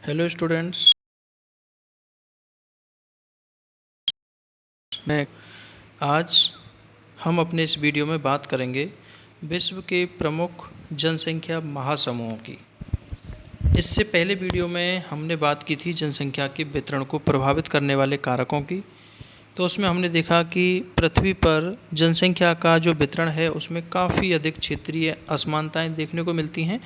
Hello students. मैं आज हम अपने इस वीडियो में बात करेंगे विश्व के प्रमुख जनसंख्या महासमूहों की। इससे पहले वीडियो में हमने बात की थी जनसंख्या के वितरण को प्रभावित करने वाले कारकों की। तो उसमें हमने देखा कि पृथ्वी पर जनसंख्या का जो वितरण है उसमें काफ़ी अधिक क्षेत्रीय असमानताएं देखने को मिलती हैं।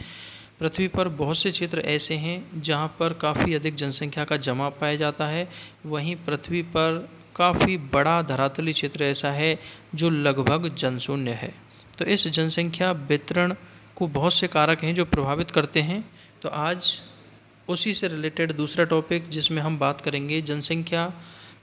पृथ्वी पर बहुत से क्षेत्र ऐसे हैं जहां पर काफ़ी अधिक जनसंख्या का जमाव पाया जाता है। वहीं पृथ्वी पर काफ़ी बड़ा धरातली क्षेत्र ऐसा है जो लगभग जनशून्य है। तो इस जनसंख्या वितरण को बहुत से कारक हैं जो प्रभावित करते हैं। तो आज उसी से रिलेटेड दूसरा टॉपिक जिसमें हम बात करेंगे जनसंख्या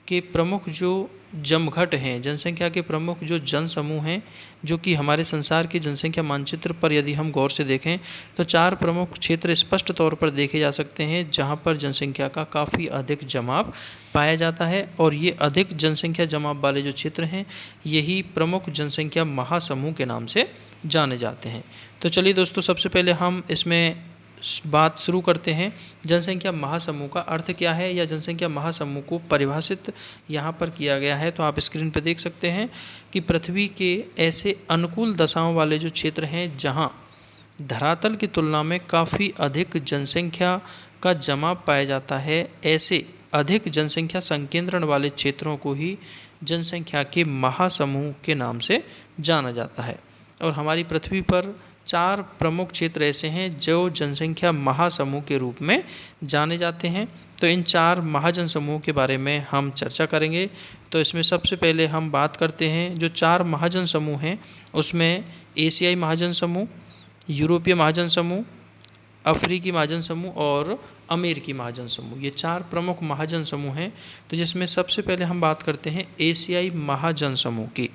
के प्रमुख जो जमघट हैं, जनसंख्या के प्रमुख जो जन समूह हैं, जो कि हमारे संसार की जनसंख्या मानचित्र पर यदि हम गौर से देखें तो 4 प्रमुख क्षेत्र स्पष्ट तौर पर देखे जा सकते हैं जहां पर जनसंख्या का काफ़ी अधिक जमाव पाया जाता है। और ये अधिक जनसंख्या जमाव वाले जो क्षेत्र हैं यही प्रमुख जनसंख्या महासमूह के नाम से जाने जाते हैं। तो चलिए दोस्तों, सबसे पहले हम इसमें बात शुरू करते हैं। जनसंख्या महासमूह का अर्थ क्या है या जनसंख्या महासमूह को परिभाषित यहाँ पर किया गया है। तो आप स्क्रीन पर देख सकते हैं कि पृथ्वी के ऐसे अनुकूल दशाओं वाले जो क्षेत्र हैं जहाँ धरातल की तुलना में काफ़ी अधिक जनसंख्या का जमाव पाया जाता है, ऐसे अधिक जनसंख्या संकेंद्रण वाले क्षेत्रों को ही जनसंख्या के महासमूह के नाम से जाना जाता है। और हमारी पृथ्वी पर 4 प्रमुख क्षेत्र ऐसे हैं जो जनसंख्या महासमूह के रूप में जाने जाते हैं। तो इन 4 महाजन समूह के बारे में हम चर्चा करेंगे। तो इसमें सबसे पहले हम बात करते हैं जो 4 महाजन समूह हैं उसमें एशियाई महाजन समूह, यूरोपीय महाजन समूह, अफ्रीकी महाजन समूह और अमेरिकी महाजन समूह। ये 4 प्रमुख महाजन समूह हैं। तो जिसमें सबसे पहले हम बात करते हैं एशियाई महाजन समूह की।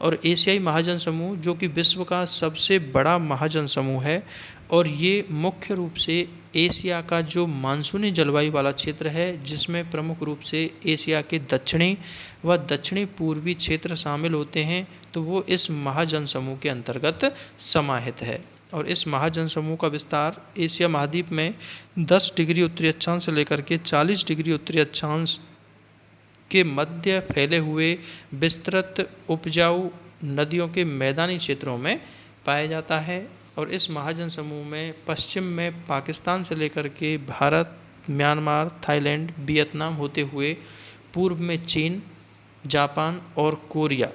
और एशियाई महाजन समूह जो कि विश्व का सबसे बड़ा महाजन समूह है और ये मुख्य रूप से एशिया का जो मानसूनी जलवायु वाला क्षेत्र है जिसमें प्रमुख रूप से एशिया के दक्षिणी व दक्षिणी पूर्वी क्षेत्र शामिल होते हैं, तो वो इस महाजन समूह के अंतर्गत समाहित है। और इस महाजन समूह का विस्तार एशिया महाद्वीप में 10 डिग्री उत्तरी अक्षांश से लेकर के 40 डिग्री उत्तरी अक्षांश के मध्य फैले हुए विस्तृत उपजाऊ नदियों के मैदानी क्षेत्रों में पाया जाता है। और इस महाजन समूह में पश्चिम में पाकिस्तान से लेकर के भारत, म्यांमार, थाईलैंड, वियतनाम होते हुए पूर्व में चीन, जापान और कोरिया,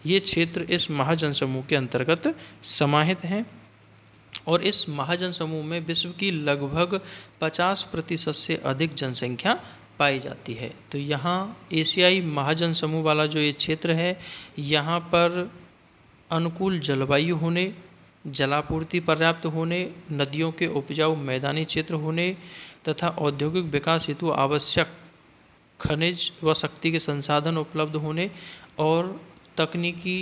ये क्षेत्र इस महाजन समूह के अंतर्गत समाहित हैं। और इस महाजन समूह में विश्व की लगभग 50% से अधिक जनसंख्या पाई जाती है। तो यहाँ एशियाई महाजन समूह वाला जो ये क्षेत्र है यहाँ पर अनुकूल जलवायु होने, जलापूर्ति पर्याप्त होने, नदियों के उपजाऊ मैदानी क्षेत्र होने तथा औद्योगिक विकास हेतु आवश्यक खनिज व शक्ति के संसाधन उपलब्ध होने और तकनीकी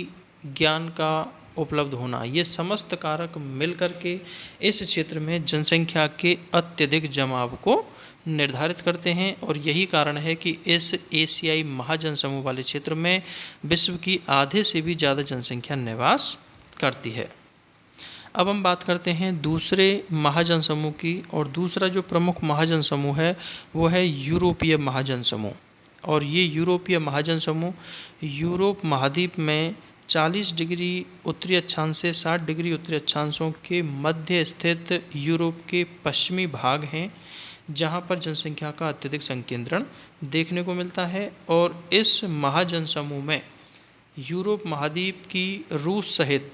ज्ञान का उपलब्ध होना, ये समस्त कारक मिलकर के इस क्षेत्र में जनसंख्या के अत्यधिक जमाव को निर्धारित करते हैं। और यही कारण है कि इस एशियाई महाजन समूह वाले क्षेत्र में विश्व की आधे से भी ज़्यादा जनसंख्या निवास करती है। अब हम बात करते हैं दूसरे महाजन समूह की। और दूसरा जो प्रमुख महाजन समूह है वो है यूरोपीय महाजन समूह। और ये यूरोपीय महाजन समूह यूरोप महाद्वीप में 40 डिग्री उत्तरी अक्षांश से 60 डिग्री उत्तरी अक्षांशों के मध्य स्थित यूरोप के पश्चिमी भाग हैं जहां पर जनसंख्या का अत्यधिक संकेंद्रण देखने को मिलता है। और इस महाजन समूह में यूरोप महाद्वीप की रूस सहित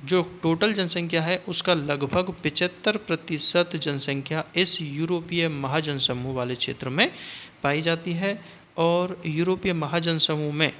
जो टोटल जनसंख्या है उसका लगभग 75% जनसंख्या इस यूरोपीय महाजन समूह वाले क्षेत्र में पाई जाती है। और यूरोपीय महाजन समूह में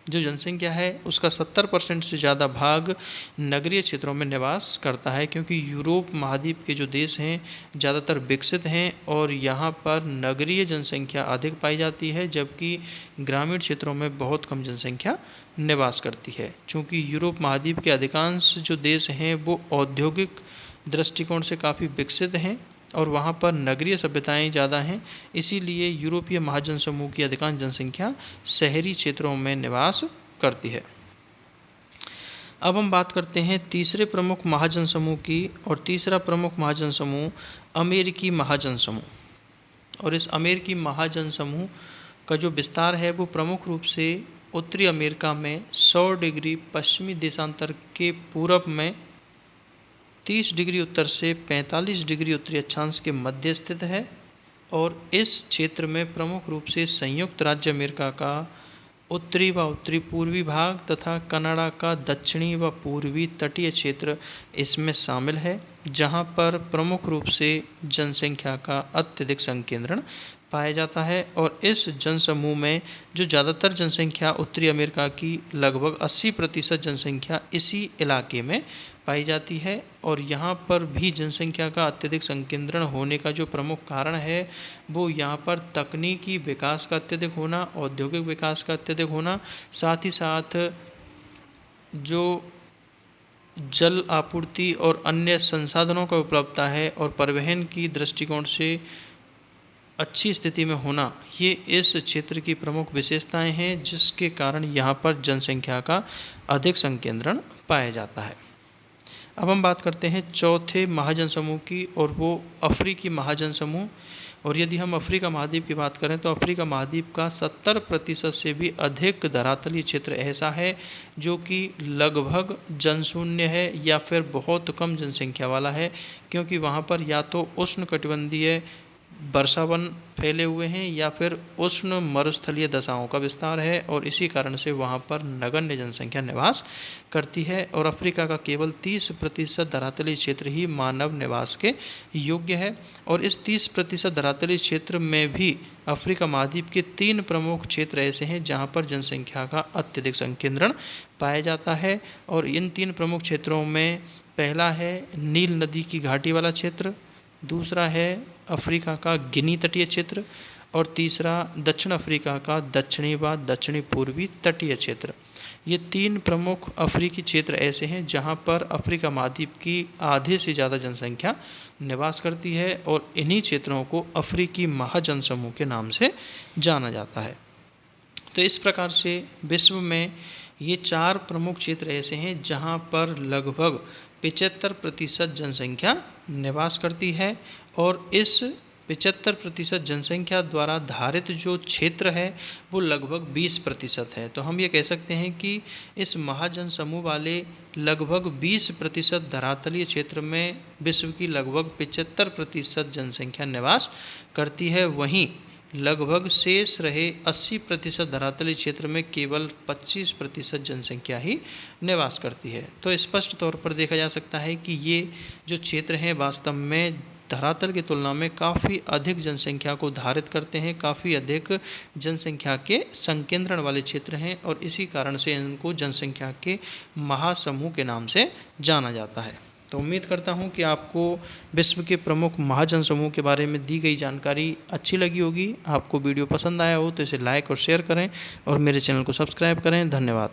जो जनसंख्या है उसका 70% से ज़्यादा भाग नगरीय क्षेत्रों में निवास करता है, क्योंकि यूरोप महाद्वीप के जो देश हैं ज़्यादातर विकसित हैं और यहाँ पर नगरीय जनसंख्या अधिक पाई जाती है जबकि ग्रामीण क्षेत्रों में बहुत कम जनसंख्या निवास करती है। चूँकि यूरोप महाद्वीप के अधिकांश जो देश हैं वो औद्योगिक दृष्टिकोण से काफ़ी विकसित हैं और वहाँ पर नगरीय सभ्यताएं ज़्यादा हैं, इसीलिए यूरोपीय महाजन समूह की अधिकांश जनसंख्या शहरी क्षेत्रों में निवास करती है। अब हम बात करते हैं तीसरे प्रमुख महाजन समूह की, और तीसरा प्रमुख महाजन समूह अमेरिकी महाजन समूह। और इस अमेरिकी महाजन समूह का जो विस्तार है वो प्रमुख रूप से उत्तरी अमेरिका में 100 डिग्री पश्चिमी देशांतर के पूरब में 30 डिग्री उत्तर से 45 डिग्री उत्तरी अक्षांश के मध्य स्थित है। और इस क्षेत्र में प्रमुख रूप से संयुक्त राज्य अमेरिका का उत्तरी व उत्तरी पूर्वी भाग तथा कनाडा का दक्षिणी व पूर्वी तटीय क्षेत्र इसमें शामिल है, जहां पर प्रमुख रूप से जनसंख्या का अत्यधिक संकेंद्रण पाया जाता है। और इस जनसमूह में जो ज़्यादातर जनसंख्या उत्तरी अमेरिका की लगभग 80% जनसंख्या इसी इलाके में पाई जाती है। और यहाँ पर भी जनसंख्या का अत्यधिक संकेंद्रण होने का जो प्रमुख कारण है वो यहाँ पर तकनीकी विकास का अत्यधिक होना, औद्योगिक विकास का अत्यधिक होना, साथ ही साथ जो जल आपूर्ति और अन्य संसाधनों का उपलब्धता है और परिवहन की दृष्टिकोण से अच्छी स्थिति में होना, ये इस क्षेत्र की प्रमुख विशेषताएं हैं, जिसके कारण यहाँ पर जनसंख्या का अधिक संकेंद्रण पाया जाता है। अब हम बात करते हैं चौथे महाजन समूह की, और वो अफ्रीकी महाजन समूह। और यदि हम अफ्रीका महाद्वीप की बात करें तो अफ्रीका महाद्वीप का 70% से भी अधिक धरातलीय क्षेत्र ऐसा है जो कि लगभग जनशून्य है या फिर बहुत कम जनसंख्या वाला है, क्योंकि वहाँ पर या तो उष्णकटिबंधीय वर्षावन फैले हुए हैं या फिर उष्ण मरुस्थलीय दशाओं का विस्तार है, और इसी कारण से वहाँ पर नगण्य जनसंख्या निवास करती है। और अफ्रीका का केवल 30% धरातलीय क्षेत्र ही मानव निवास के योग्य है। और इस 30% धरातलीय क्षेत्र में भी अफ्रीका महाद्वीप के 3 प्रमुख क्षेत्र ऐसे हैं जहाँ पर जनसंख्या का अत्यधिक संकेंद्रण पाया जाता है। और इन 3 प्रमुख क्षेत्रों में पहला है नील नदी की घाटी वाला क्षेत्र, दूसरा है अफ्रीका का गिनी तटीय क्षेत्र, और तीसरा दक्षिण अफ्रीका का दक्षिणी व दक्षिणी पूर्वी तटीय क्षेत्र। ये 3 प्रमुख अफ्रीकी क्षेत्र ऐसे हैं जहां पर अफ्रीका महाद्वीप की आधे से ज़्यादा जनसंख्या निवास करती है, और इन्हीं क्षेत्रों को अफ्रीकी महाजन समूह के नाम से जाना जाता है। तो इस प्रकार से विश्व में ये 4 प्रमुख क्षेत्र ऐसे हैं जहां पर लगभग 75% जनसंख्या निवास करती है। और इस 75% जनसंख्या द्वारा धारित जो क्षेत्र है वो लगभग 20% है। तो हम ये कह सकते हैं कि इस महाजन समूह वाले लगभग 20% धरातलीय क्षेत्र में विश्व की लगभग 75% जनसंख्या निवास करती है। वहीं लगभग शेष रहे 80% धरातलीय क्षेत्र में केवल 25% जनसंख्या ही निवास करती है। तो स्पष्ट तौर पर देखा जा सकता है कि ये जो क्षेत्र हैं वास्तव में धरातल की तुलना में काफ़ी अधिक जनसंख्या को धारित करते हैं, काफ़ी अधिक जनसंख्या के संकेंद्रण वाले क्षेत्र हैं, और इसी कारण से इनको जनसंख्या के महासमूह के नाम से जाना जाता है। तो उम्मीद करता हूं कि आपको विश्व के प्रमुख महाजन समूह के बारे में दी गई जानकारी अच्छी लगी होगी। आपको वीडियो पसंद आया हो तो इसे लाइक और शेयर करें, और मेरे चैनल को सब्सक्राइब करें। धन्यवाद।